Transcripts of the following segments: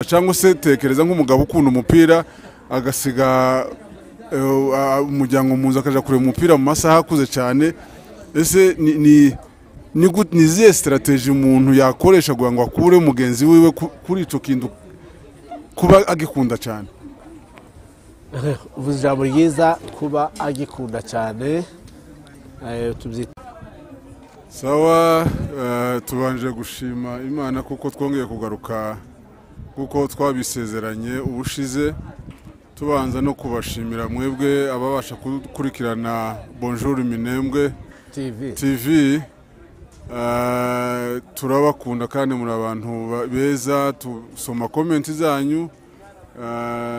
cyangwa se tekereza nk'umugabo ukunda umupira agasiga umuryango muza akaja kureba umupira mu masaha akuze cyane. Ese ni ziye strategy umuntu yakoresha kugira ngo akure mugenzi wiwe kuri ico kintu kuba agikunda cyane? Uvuze ijambo ryiza, kuba agikunda cyane. Tubyita sawa. Tubanje gushima Imana kuko twongeye kugaruka kuko twabisezeranye ubushize, tubanza no kubashimira mwebwe ababasha gukurikirana Bonjour Minembwe TV. Turabakunda kandi muri abantu beza, tusoma comment zanyu,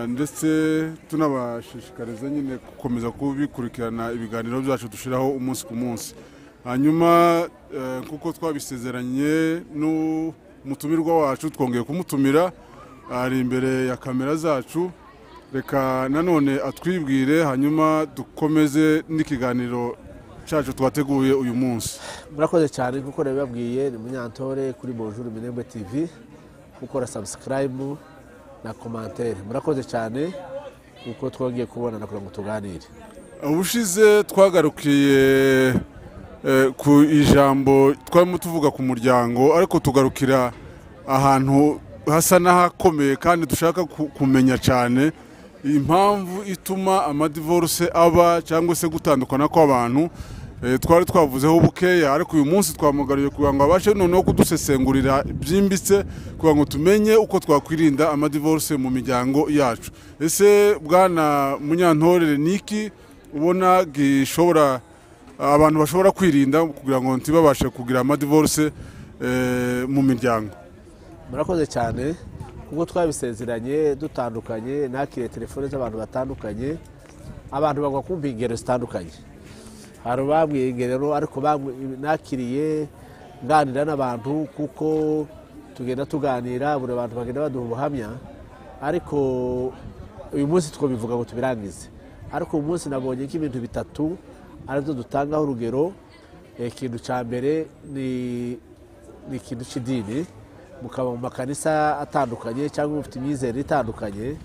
ndetse tunabashishikariza nyine gukomeza kubikurikirana ibiganiro byacu dushiraho umunsi ku munsi. Hanyuma kuko twabisezeranye n'umutumirwa wacu, twongeye kumutumira ari imbere ya kamera zacu. Reka nanone atwibwire, hanyuma dukomeze n'ikiganiro cyacu twateguye uyu munsi. Murakoze cyane kuko nabibabwiye, ni Munyantore kuri Bonjour Minembwe TV, gukora subscribe na commentaire. Murakoze cyane kuko twongeye kubona kugira ngo tuganire. Ubushize twagarukiye ku ijambo twarimo tuvuga ku muryango, ariko tugarukira ahantu hasa n'ahakomeye kandi dushaka kumenya cyane impamvu ituma amadivorce aba cyangwa se gutandukana kw'abantu. Twari twavuzeho bukeya, ariko uyu munsi twamugariye kugira ngo abashe noneho kudusesengurira byimbitse kugira ngo tumenye uko twakwirinda amadivorce mu miryango yacu. Ese bwana Munyantore, niki ubona gishobora abantu bashobora kwirinda kugira ngo ntibabashe kugira amadivorce mu miryango? Murakoze cyane kuko twabisezeranye dutandukanye, nakiriye telefone z'abantu batandukanye, abantu bagwa kumva ingero zitandukanye. Hari bambwiye ingero, ariko nakiriye nganira n'abantu kuko tugenda tuganira, buri bantu bagenda baduha ubuhamya, ariko uyu munsi twabivuga ngo tubirangize. Ariko uyu munsi nabonye ko ibintu bitatu aribyo dutangaho urugero. Ikintu cya mbere ni ikintu cy'idini, mukaba mu makanisa atandukanye cyangwa mufite imyizerere itandukanye.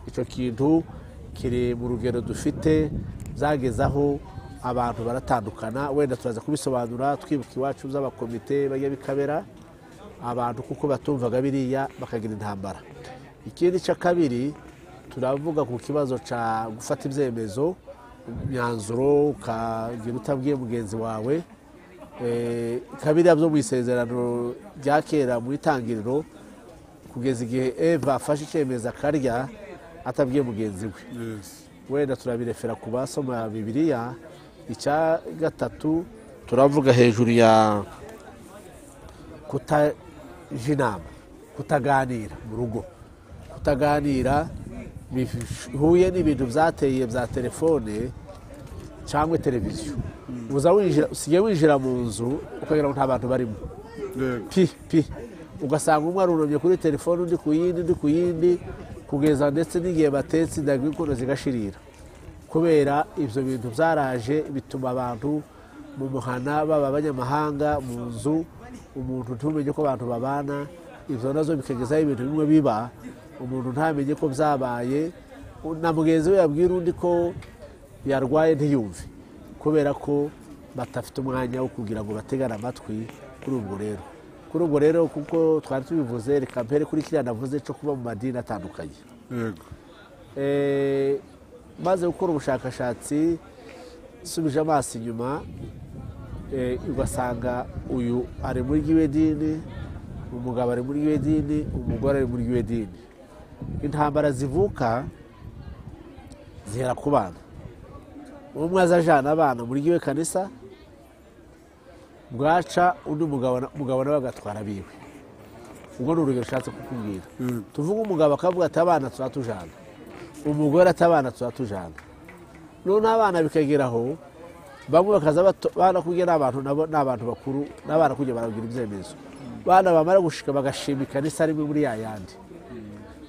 Icyo kintu kiri mu rugero dufite, zagezaho abantu baratandukana. Wenda turaza kubisobanura twibuka iwacu z'abakomite bajya bikabera abantu kuko batumvaga biriya bakagira intambara. Ikindi cya kabiri turavuga ku kibazo cya gufata ibyemezo, imyanzuro ukagira utabwiye mugenzi wawe. Kabiri byo mu isezerano rya kera mu itangiriro, kugeza igihe Eva afashe icyemezo akarya atabwiye mugenzi we. Wenda turabirefera ku basoma Bibiliya. Icya gatatu turavuga hejuru ya kutaja inama, kutaganira mu rugo. Kutaganira bihuye n'ibintu byateye bya telefone cyangwa televiziyo. Usigaye winjira mu nzu ukagira ngo nta bantu barimo, ugasanga umwe arunamye kuri telefone, undi ku yindi, kugeza ndetse n'igihe batetse indagwa inkono zigashirira. Kubera ibyo bintu byaraje bituma abantu mu muhana baba abanyamahanga mu nzu, umuntu ntumenye ko abantu babana. Ibyo nazo bikagezaho ibintu bimwe biba, umuntu ntamenye ko byabaye, na mugenzi we yabwira undi ko yarwaye ntiyumve, kubera ko batafite umwanya wo kugira ngo bategane amatwi. Kuri ubwo rero kuko twari tubivuze, reka mpere kuri kiriya navuze cyo kuba mu madini atandukanye. Maze gukora ubushakashatsi, subije amaso inyuma, ugasanga uyu ari muri giwe dini, umugabo ari muri giwe dini, umugore ari muri giwe dini. Intambara zivuka zihera ku bana. Umwe azajana abana muri giwe kanisa, bwaca undi mugabo nawe agatwara biwe. Ubwo ni urugero ushatse kukubwira. Tuvuga umugabo akavuga ati abana turatujana, umugore ati abana turatujana. None abana bikageraho bamwe bakaza bana kujya n'abantu bakuru, n'abana kujya baragira ibyemezo. Bana bamara gushika bagashima ikanisa rimwe muri yayandi,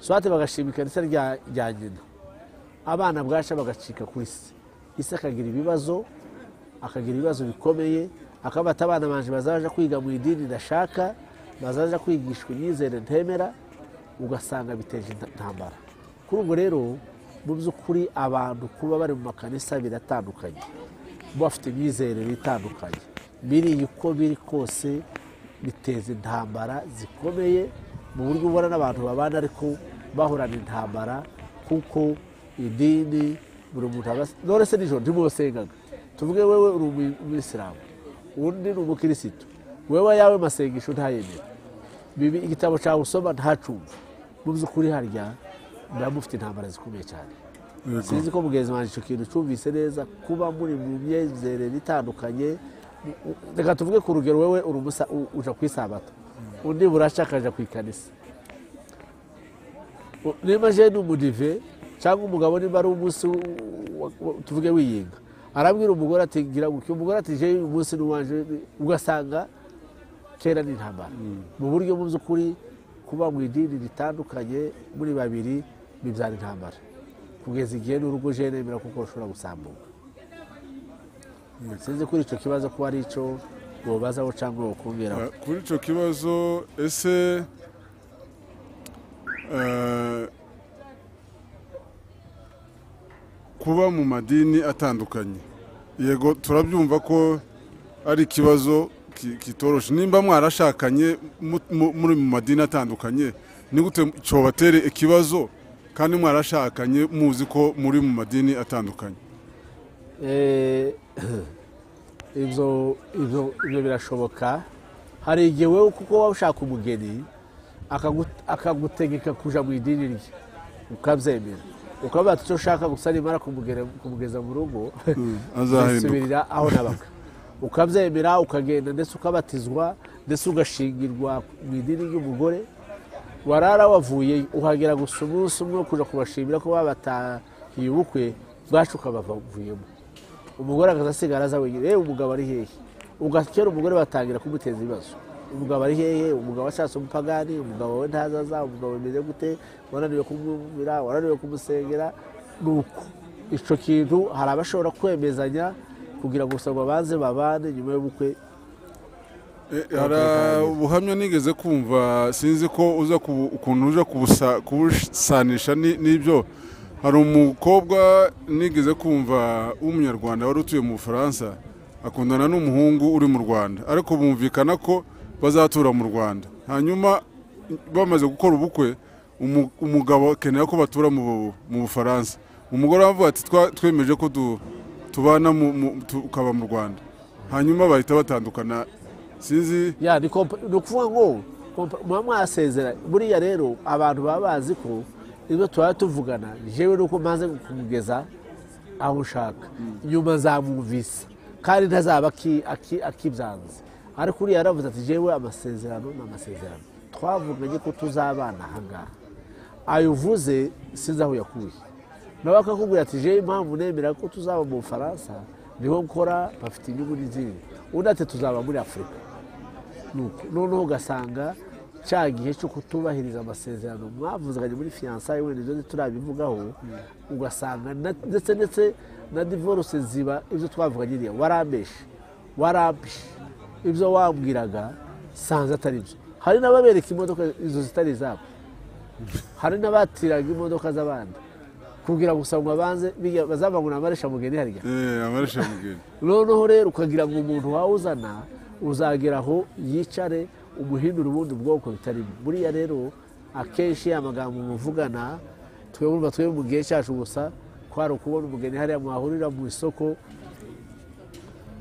swate bagashima ikanisa rya nyina. Abana bwaca bagacika kuri se, ise akagira ibibazo bikomeye, akabata abana banje bazaja kwiga mu idini ndashaka, bazaja kwigishwa imyizere ntemera. ugasanga biteje intambara. Kuri ubwo rero mu by'ukuri abantu kuba bari mu makanisa biratandukanye, bafite imyizerere itandukanye, biriya uko biri kose biteza intambara zikomeye mu buryo ubona n'abantu babana ariko bahorana intambara, kuko idini buri muntu none se nijoro ntimusengaga, tuvuge wewe uri umuyisilamu undi ni umukirisitu, wewe yawe masengesho ntayemera, igitabo cyawe usoma ntacumva, mu by'ukuri harya muba mufite intambara zikomeye cyane. Sinzi ko mugenzi wanjye icyo kintu cyumvise neza, kuba muri mu myizerere itandukanye. Reka tuvuge ku rugero, wewe uja ku isabato, undi buracya akaja ku ikanisa. Niba je ni umudive cyangwa umugabo niba ari umunsi tuvuge wiyinga, arabwira umugore ati gira gutyo, umugore ati je uyu munsi n'uwanje, ugasanga kera ni intambara. Mu buryo mu by'ukuri kuba mu idini ritandukanye muri babiri bibyara intambara, kugeza igihe n'urugo je nemera kuko rushobora gusambuka. Sinzi kuri icyo kibazo ko ari icyo wobazaho cyangwa wokongeraho. Kuri icyo kibazo, ese kuba mu madini atandukanye, yego turabyumva ko ari ikibazo kitoroshe. Nimba mwarashakanye muri mu madini atandukanye, ni gute cyobatere ikibazo kandi mwarashakanye muzi ko muri mu madini atandukanye? Ibyo birashoboka. Hari igihe wowe kuko waba ushaka umugeni akagutegeka kuja mu idini rye, ukabyemera, ukavuga ati icyo ushaka gusa nimara kumugeza mu rugo azasubirira aho nabaga, ukabyemera, ukagenda ndetse ukabatizwa ndetse ugashingirwa mu idini ry'umugore. Warara wavuye uhagera gusa umunsi umwe kuja kubashimira ko babatahiye ubukwe bwacu, ukabavuyemo. Umugore akazasigara aza wenyine, umugabo ari hehe? Ugakera umugore batangira kumuteza ibibazo, umugabo ari hehe? Umugabo ashatse umupagani, umugabo we ntazaza, umugabo bimeze gute, wananiwe kumwumvira, wananiwe kumusengera. Nuko icyo kintu hari abashobora kwemezanya kugira ngo gusa babanze babane nyuma y'ubukwe. Hari ubuhamya nigeze kumva, sinzi ko uza ukuntu uja kubusanisha n'ibyo. Hari umukobwa nigeze kumva w'umunyarwanda wari utuye mu Bufaransa, akundana n'umuhungu uri mu Rwanda, ariko bumvikana ko bazatura mu Rwanda. Hanyuma bamaze gukora ubukwe, umugabo akenera ko batura mu Bufaransa. Umugore aravuga ati twemeje ko tubana tukaba mu Rwanda. Hanyuma bahita batandukana. Sinzi ya ni ukuvuga ngo muba mwasezera. Buriya rero abantu baba bazi ko ibyo tuba tuvugana, jewe nuko maze kumugeza aho ushaka, nyuma zamwumvise kandi ntazaba akibyanze. Ariko uriya yaravuze ati jewe amasezerano ni amasezerano, twavuganye ko tuzabana ahangaha. Ayo uvuze sinzi aho yakuye, nawe akakubwira ati jewe impamvu nemera ko tuzaba mu Bufaransa niho nkora, bafite inyungu n'izindi. Undi ati tuzaba muri Afurika. Noneho ugasanga cya gihe cyo kutubahiriza amasezerano mwavuzanye muri fiyansaye, wenda ibyo turabivugaho, ugasanga ndetse na divorce ziba ibyo twavuganye iriya, warambishe ibyo wambwiraga sanze atari byo. Hari n'ababereka imodoka izo zitari izabo, hari n'abatiraga imodoka z'abandi kugira gusa ngo babanze bazava ngo namaresha mugeni hariya. Amaresha mugeni. Noneho rero ukagira ngo umuntu wawuzana uzageraho yicare umuhindura ubundi bwoko bitari. Buriya rero akenshi amagambo muvugana twebwe mu gihe cyacu gusa kwari ukubona umugeni hariya mwahurira mu isoko,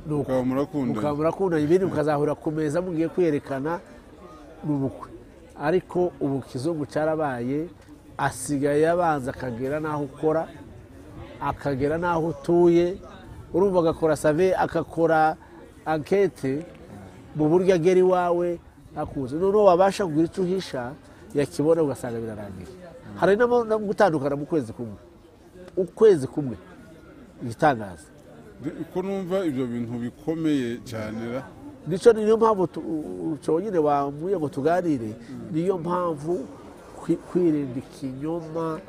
murakundana, ibindi mukazahurira ku meza mugiye kwerekana n'ubukwe. Ariko ubu kizungu cyarabaye, asigaye abanza akagera n'aho ukora, akagera n'aho utuye, urumva agakora save, agakora ankete mu buryo agera iwawe akuze. Noneho wabasha kugira icyo uhisha yakibona ugasanga birarangiye. Hari no gutandukana mu ukwezi kumwe igitangaza. Uko numva ibyo bintu bikomeye cyane. Niyo mpamvu cyonyine wambuye ngo tuganire, niyo mpamvu kwirinda ikinyoma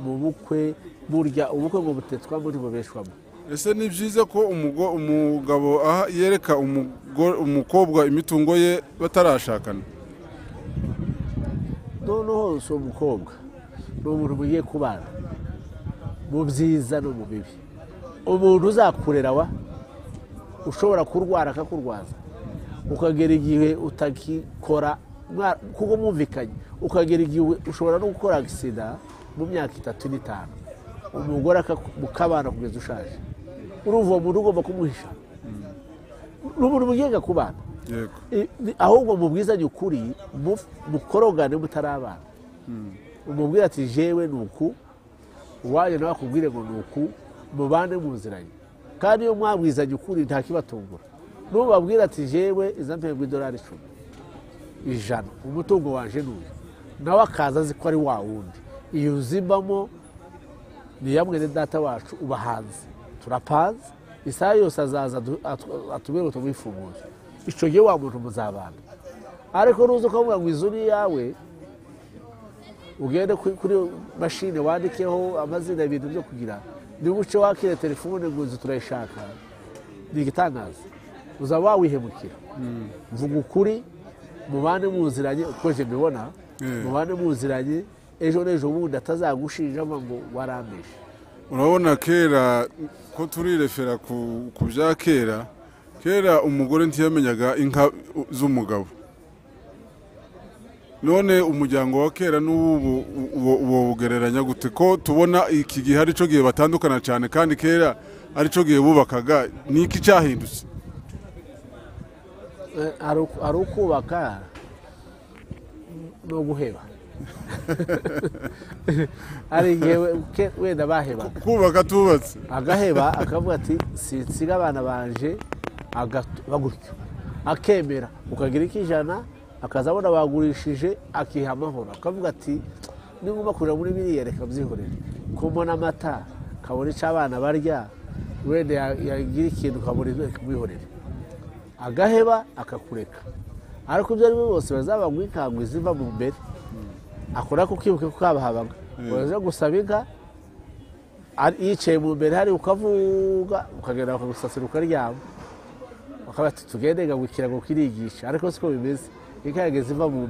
mu bukwe. Burya ubukwe ngo butetwa muri bubeshwamo. Ese ni byiza ko umugabo yereka umukobwa imitungo ye batarashakana? noneho si umukobwa ni umuntu mugiye kubana mu byiza no mu bibi umuntu uzakurera wa ushobora kurwara akakurwaza ukagera igihe utakikora kuko mwumvikanye ukagera igihe ushobora no gukora agisida mu myaka 3 n'itanu umugore akabana kugeza ushaje urumva uwo muntu ugomba kumuhisha n'umuntu mugiye kubana ahubwo mubwizanye ukuri mukorogane mutarabana umubwira ati jewe nuku uwaje nawe akubwire ngo nuku mubane muziranye kandi iyo mwabwizanye ukuri nta kibatungura nubabwira ati jewe izampemba $10 100 umutungo wanje n'uyu nawe akaza azi ko ari wa wundi iyo uzibamo ni yamwe ne data wacu ubahanze turapanze isaha yose azaza atubere utumwifunguye ico gihe wa muntu muzabana ariko nuzo ukavuga ngo izuri yawe ugende kuri machine wandikeho amazina y'ibintu byo kugira nibuce wakire telefone ngo turayishaka ni igitangaza uzaba wihemukira mvuga ukuri mubane muziranye uko je mbibona mubane muziranye ejo nejo bundi atazagushinja ngo warambeshe urabona kera ko turirefera ku bya kera umugore ntiyamenyaga inka z'umugabo none umuryango wa kera n'ubu bugereranya gute ko tubona iki gihe ari cyo gihe batandukana cyane kandi kera ari cyo gihe bubakaga niki cyahindutse ari ukubaka no guheba ari igihe wenda baheba kubaka tubatse agaheba akavuga ati sinsiga abana banje bagutyo akemera ukagira ikijana akazabona bagurishije akiha amahoro akavuga ati ninguma kurira muri biriya reka byihorere kumbona amata kabone cy'abana barya wenda yagira ikintu kabone kumwihorere agaheba akakureka ariko ibyo ari bose bazabagwikangwe ziva mu mbere akora kukibuke ko kabahabaga waje gusaba inka yicaye mu mbere hari ukavuga ukagenda bakagusasira ukaryama bakabati tugende gagukira ngo kirigisha ariko siko bimeze inka yageze iva mu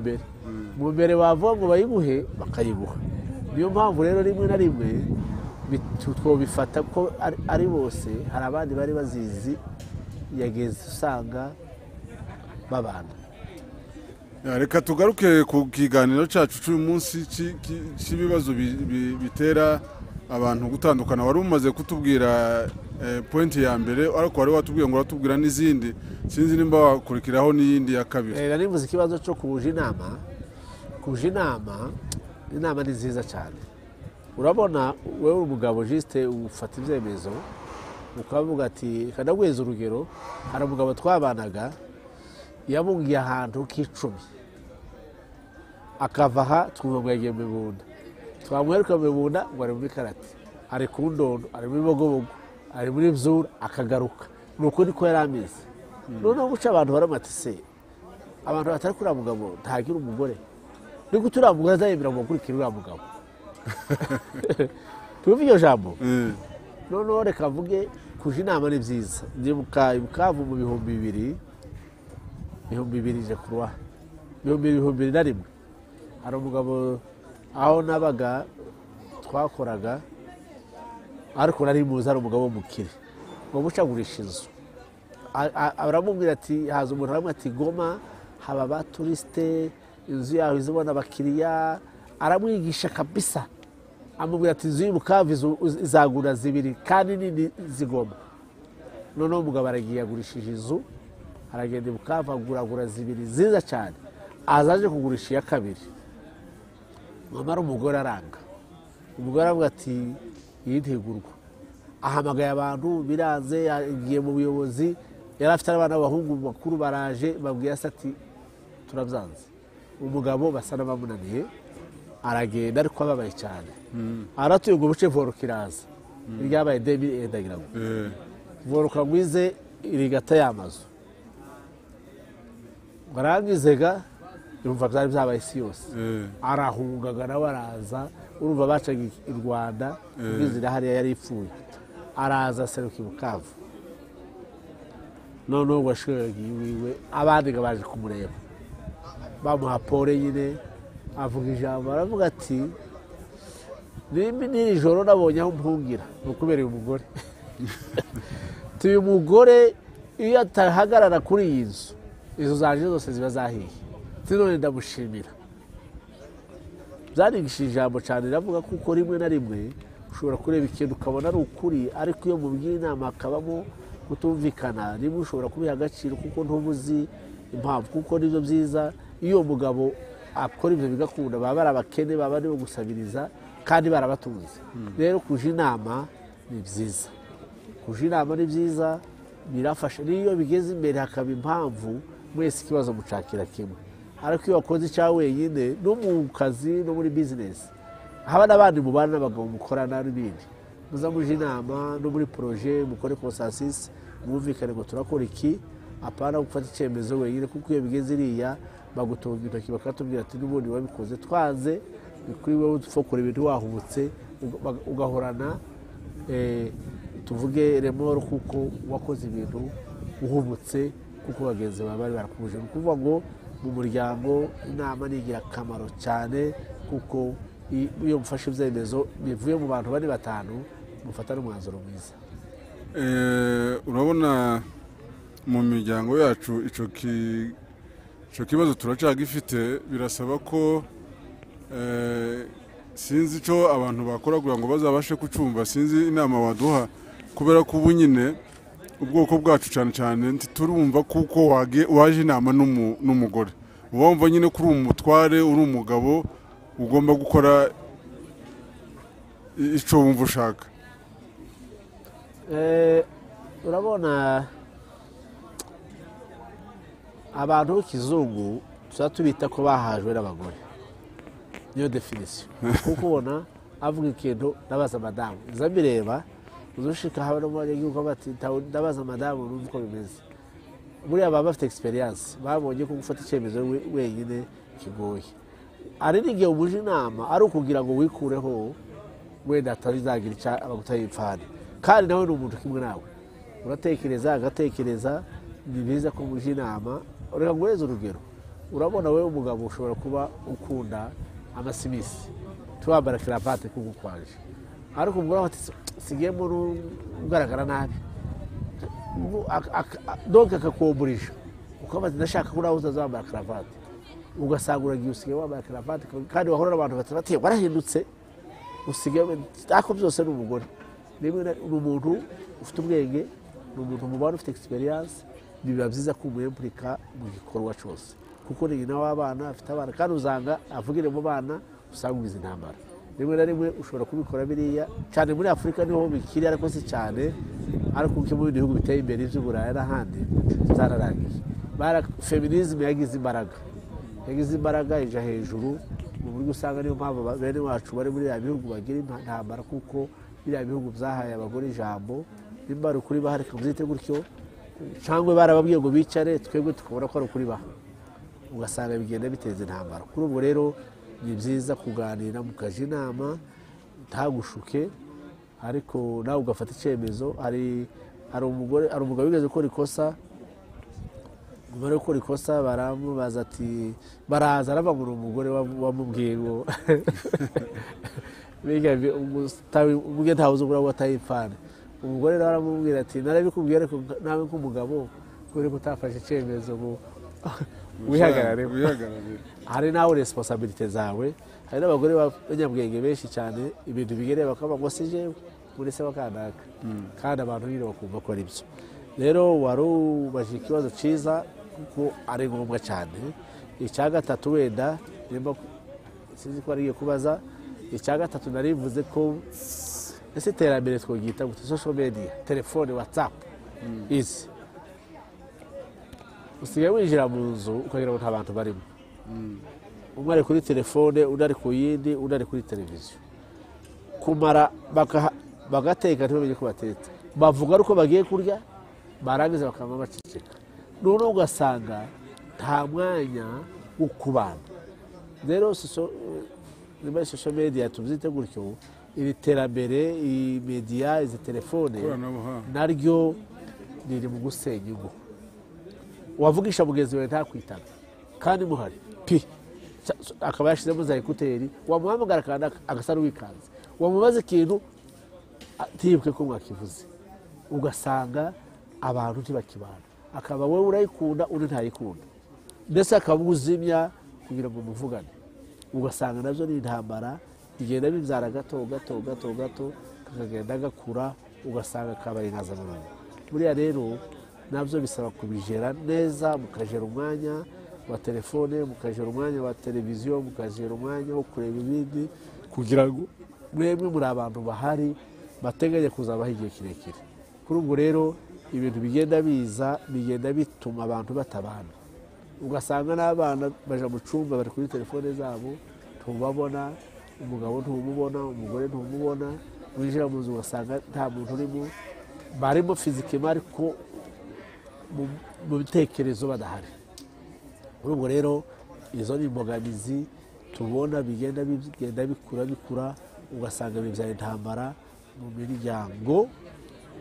mbere bavuga ngo bayiguhe bakayiguha niyo mpamvu rero rimwe na rimwe twobifata ko ari bose hari abandi bari bazizi yageze usanga babana reka tugaruke ku kiganiro cyacu cy'uyu munsi cy'ibibazo bitera abantu gutandukana wari umaze kutubwira pointi ya mbere ariko wari watubwiye ngo uratubwira n'izindi sinzi nimba wakurikiraho n'iyindi ya kabiri nivuze ikibazo cyo kuja inama ni nziza cyane urabona wewe umugabo juste ufata ibyemezo ukavuga ati kanagweza urugero hari umugabo twabanaga yabungiye ahantu k'icumi akava aha twumva ngo yagiye mu Bunda twamwereka mu Bunda ngo ari muri Karate ari ku Ndondo ari muri Bogobogo ari muri Byura akagaruka nuko niko yari ameze noneho guca abantu baramatise abantu batari kuri mugabo ntagira umugore niko turi mugore azayemera ngo kurikira uriya mugabo tuvuye iryo jambo noneho reka mvuge kuja inama ni byiza ndibuka ibukavu mu 2000 je crois 2001 hari umugabo aho nabaga twakoraga ariko nari muzi ari umugabo w'umukire ngo bucagurisha inzu aramubwira ati haza umuntu aramwe ati Goma haba ba touriste inzu yaho izibona abakiriya aramwigisha kabisa amubwira ati inzu y'Ibukavu izagura 2 kandi nini zigoma noneho umugabo aragiye agurishije inzu aragenda Ibukavu agura 2 ziza cyane azaje kugurisha iya kabiri mama umugore aranga umugore avuga ati yintegurwa ahamagaye abantu biranze yagiye mu buyobozi yari afite abana b'abahungu bakuru baraje babwiye ati turabyanze umugabo basa n'abamunaniye aragenda ariko ababaye cyane aratuye ngo buce voro kiraza ryabaye debi endagira ngo voro kagwize irigata y'amazu barangizega yumva byari byabaye isi yose arahungaga nawe araza urumva bacaga i Rwanda ubwizira hariya yari ipfuye araza seruka Ibukavu noneho washoraga iwiwe abandi baje kumureba bamuha pole nyine avuga ijambo aravuga ati nimba n'iri joro nabonye aho mpungira ni ukubereye umugore uyu mugore iyo atahagarara kuri iyi nzu izo zanje zose ziba zahiye none ndamushimira. Byanigishije ijambo cyane riravuga kuko rimwe na rimwe ushobora kureba ikintu ukabona ari ukuri ariko iyo mubwiye inama hakabamo kutumvikana rimwe ushobora kubiha agaciro kuko ntubuzi impamvu kuko nibyo byiza iyo umugabo akora ibyo bigakunda baba bari abakene baba bari gusabiriza kandi barabatunze. Rero kuja inama ni byiza, kuja inama ni byiza birafasha niyo bigeze imbere hakaba impamvu mwese ikibazo mucakira kimwe. Ariko iyo wakoze icyawe wenyine no mu kazi no muri bizinesi haba n'abandi mubana n'abagabo mukorana n'ibindi muza muje inama no muri poroje mukore consensus mwumvikane ngo turakora iki apana gufata icyemezo wenyine kuko iyo bigeze iriya bagutunga intoki bakatubwira ati n'ubundi wabikoze twanze kuri wowe ufokora ibintu wahubutse ugahorana tuvuge remoro kuko wakoze ibintu uhubutse kuko bagenzi bawe bari barakuje. Ni ukuvuga ngo mu muryango inama ni ingirakamaro cyane kuko iyo mufashe ibyemezo bivuye mu bantu bari batanu mufata n'umwanzuro mwiza. Urabona mu miryango yacu icyo kibazo turacagifite birasaba ko sinzi icyo abantu bakora kugira ngo bazabashe kucumva sinzi inama waduha kubera ko ubu nyine ubwoko bwacu cyane cyane turumva kuko waje inama n'umugore wumva nyine kuri umutware uri umugabo ugomba gukora icyo wumva ushaka. Urabona abantu b'ikizungu tuba tubita ko bahajwe n'abagore niyo definisiyo kuko ubona avuga ikintu ndabaza madamu nza mbireba uzushika haba no mu banyagihugu bati ndabaza madamu numva uko bimeze. Buriya baba bafite experience babonye ko gufata icyemezo wenyine kigoye. Ari n'igihe umuje inama ari ukugira ngo wikureho wenda atarizagira icyo abagutayipfana kandi nawe ni umuntu kimwe nawe uratekereza agatekereza. Ni byiza ko muje inama ureka guheza urugero urabona wowe umugabo ushobora kuba ukunda amasimisi tuwambara kiravate kuko kwaje ariko umugore ati sigemo ugaragara nabi donc akakuburisha ukabaza ndashaka ko nawe uzazambara kiravate ugasanga uragiye usigaye wambara kiravate kandi wahora abantu batatu warahindutse usigaye ako byose ni umugore ni umuntu ufite ubwenge ni umuntu mubana ufite experience biba byiza ko umwempurika mu gikorwa cyose kuko ni nyina w'abana afite abana kandi uzanga avugire mu bana usanga ubizi intambara. Rimwe na rimwe ushobora kubikora biriya cyane muri Afurika niho bikiri ariko si cyane ariko mu bindi bihugu biteye imbere by'Uburayi n'ahandi zararangiye. Feminism yagize imbaraga ija hejuru mu buryo usanga niyo mpamvu bene wacu bari muri ya bihugu bagira intambara kuko biriya bihugu byahaye abagore ijambo nimba ari ukuri bahari kabyite gutyo cyangwa barababwiye ngo bicare twebwe tukabona ko ari ukuri baha ugasanga bigenda biteza intambara. Kuri ubu rero ni byiza kuganira mukaje inama ntagushuke ariko nawe ugafata icyemezo. Hari umugabo wigeze gukora ikosa umugore gukora ikosa baramubaza ati baraza arabagura umugore wamubwiye ngo umugore ntawuzi ubura watayipfana. Umugore rero aramubwira ati narabikubwiye ariko nawe nk'umugabo kubera ko utafashe icyemezo ngo wihagarare. Hari nawe responsabilité zawe. Hari n'abagore b'abanyabwenge benshi cyane ibintu bigereye bakaba ngo si jewe muri se bakandaka kandi abantu nyine bakumva ko ari byo. Rero warubaje ikibazo cyiza kuko ari ngombwa cyane. Icya gatatu wenda nimba sinzi ko ariye kubaza icya gatatu narivuze ko ese iterambere twogita gute social media telefone WhatsApp izi usigaye winjira mu nzu ukagira ngo nta bantu barimo umwe ari kuri telefone undi ari ku yindi undi ari kuri televiziyo kumara bagateka ntibamenye ko batetse bavuga ariko bagiye kurya barangiza bakaba baceceka none ugasanga nta mwanya wo kubana. Rero social media tubyite gutyo iri terambere iyi media izi telefone naryo riri mu gusenya ingo. Wavugisha mugenzi wawe ntakwitana kandi muhari pi akaba yashyizemo za ekuteri wamuhamagara kandi agasa n'uwikanze wamubaza ikintu ntibuke ko mwakivuze ugasanga abantu ntibakibana akaba wowe urayikunda undi ntayikunda ndetse akaba uzimya kugira ngo muvugane ugasanga nabyo ni intambara bigenda bibyara gato gato gato gato kakagenda gakura ugasanga kabaye inkazamurongo buriya rero nabyo bisaba kubijera neza mukajera umwanya wa telefone mukajera umwanya wa televiziyo mukajera umwanya wo kureba ibindi kugira ngo mwemwe muri abantu bahari bateganya kuzabaho igihe kirekire kuri ubwo rero ibintu bigenda biza bigenda bituma abantu batabana ugasanga n'abana baje mu cyumba bari kuri telefone zabo ntubabona umugabo ntumubona umugore ntumubona winjira mu nzu ugasanga nta muntu urimo barimo fizikema ariko mu bitekerezo badahari kuri ubwo rero izo ni imbogamizi tubona bigenda bikura ugasanga bibyaye intambara mu miryango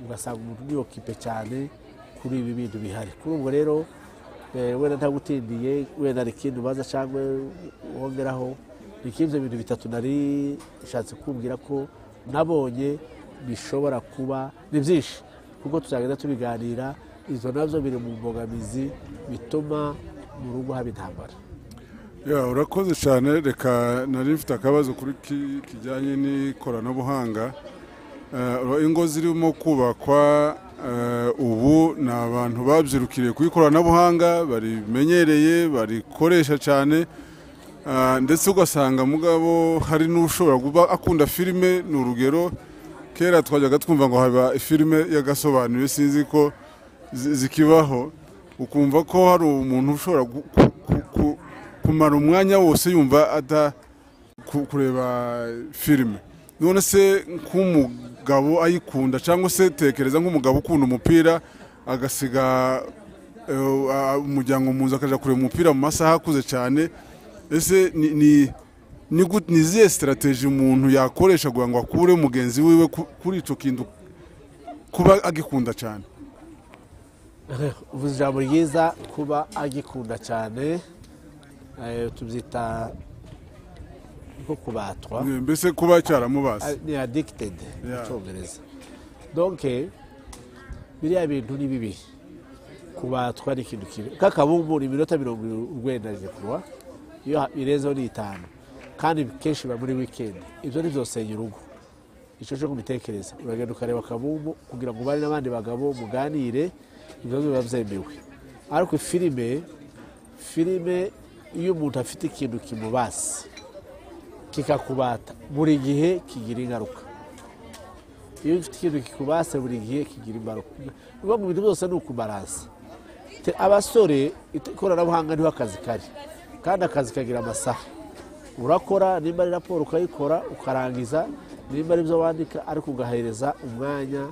ugasanga umuntu niyokipe cyane kuri ibi bintu bihari kuri ubwo rero wenda ntagutindiye wenda hari ikindi ubaza cyangwa wongeraho ni ibyo bintu bitatu nari nshatse kumbwira ko nabonye bishobora kuba ni byinshi kuko tuzagenda tubiganira izo nabyo biri mu mbogamizi bituma mu rugo haba intambara urakoze cyane reka nari mfite akabazo kuri kijyanye n'ikoranabuhanga ingo zirimo kubakwa ubu ni abantu babyirukiriye ku ikoranabuhanga barimenyereye barikoresha cyane ndetse ugasanga mugabo hari n'ushobora kuba akunda filime ni urugero kera twajyaga twumva ngo haba filime y'agasobanuye sinzi ko zikibaho ukumva ko hari umuntu ushobora kumara umwanya wose yumva kureba filime none se nk'umugabo ayikunda cyangwa se tekereza nk'umugabo ukunda umupira agasiga umuryango muzi akajya kureba umupira mu masaha akuze cyane ese ni izihe sitarateji umuntu yakoresha kugira ngo akure mugenzi wiwe kuri icyo kintu kuba agikunda cyane uvuze ijambo ryiza kuba agikunda cyane tubyita nko kubatwa mbese kuba cyaramubase ni adikitedi mu cyongereza donke biriya bintu ni bibi kubatwa ni ikintu kibi nk'akabumbu ni iminota 90 kurwa iyo irezeho ni 5 kandi kenshi biba muri wikendi ibyo ni byosenya urugo icyo cyo kumitekereza uragenda ukareba akabumbu kugira ngo ubane n'abandi bagabo muganire ibyo biba byemewe ariko filime iyo umuntu afite ikintu kimubase kikakubata buri gihe kigira ingaruka iyo ufite ikintu kikubase buri gihe kigira ingaruka biba mu bintu byose ni ukubaransa abasore ikoranabuhanga niho akazi kari kandi akazi kagira amasaha urakora nimba ari raporo ukayikora ukarangiza nimba ari byo wandika ariko ugahereza umwanya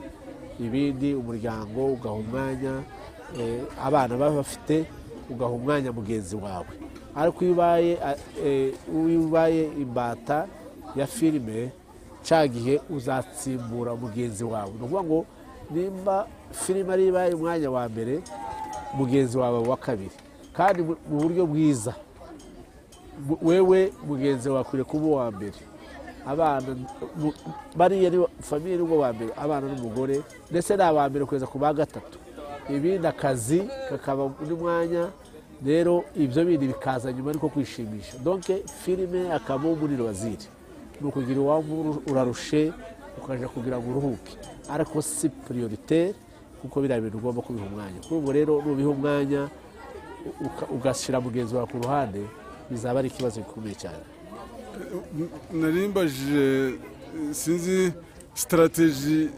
ibindi umuryango ugaha umwanya abana baba bafite ugaha umwanya mugenzi wawe ariko iyo ubaye imbata ya filime cya gihe uzatsimbura mugenzi wawe ni ukuvuga ngo nimba filime ari ibaye umwanya wa mbere mugenzi wawe wa kabiri kandi mu buryo bwiza wewe mugenzi wawe akwiriye kuba uwa mbere abana bariya ni famiye n'ubwo wa mbere abana n'umugore ndetse ni aba mbere kugeza ku ba gatatu ibindi akazi kakaba undi mwanya rero ibyo bindi bikaza nyuma ariko kwishimisha donke filime akaba umuriro waziri ni ukugira iwamvu urarushe ukaja kugira ngo uruhuke ariko si priorite kuko biriya bintu ugomba kubiha umwanya kuri ubwo rero nubiha umwanya ugashyira mugenzi wawe ku ruhande bizaba ari ikibazo gikomeye cyane narimbajije sinzi sitarateji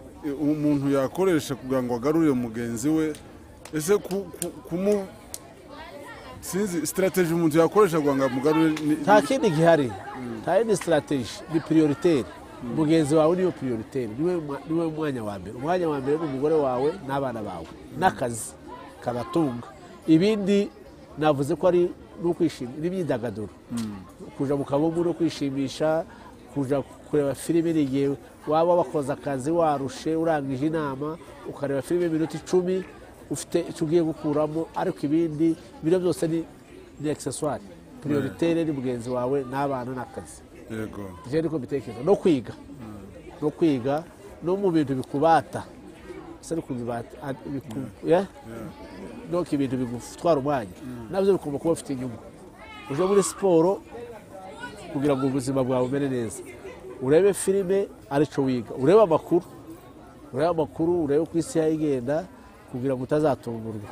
umuntu yakoresha kugira ngo agarure mugenzi we ese sinzi sitarateji umuntu yakoresha kugira ngo amugarure nta kindi gihari nta yindi sitarateji ni prioritaire mugenzi wawe niyo prioritaire niwe mwanya wa mbere umwanya wa mbere ni umugore wawe n'abana bawe n'akazi kabatunga ibindi navuze ko ari n'imyidagaduro kuja mu kabumbu no kwishimisha kuja kureba filime n'igihe waba wakoze akazi warushe urangije inama ukareba filime iminota 10 ufite icyo ugiye gukuramo ariko ibindi biro byose ni accessoire prioritaire ni mugenzi wawe n'abana n'akazi yego je niko mbitekereza no kwiga no mu bintu bikubata sari kubibata no ibintu bigutwara umwanya nabyo bigomba kuba bifite inyungu uje muri siporo kugira ngo ubuzima bwawe bumere neza urebe filime arico wiga urebe amakuru urebe ku isi yayigenda kugira ngo utazatungurwa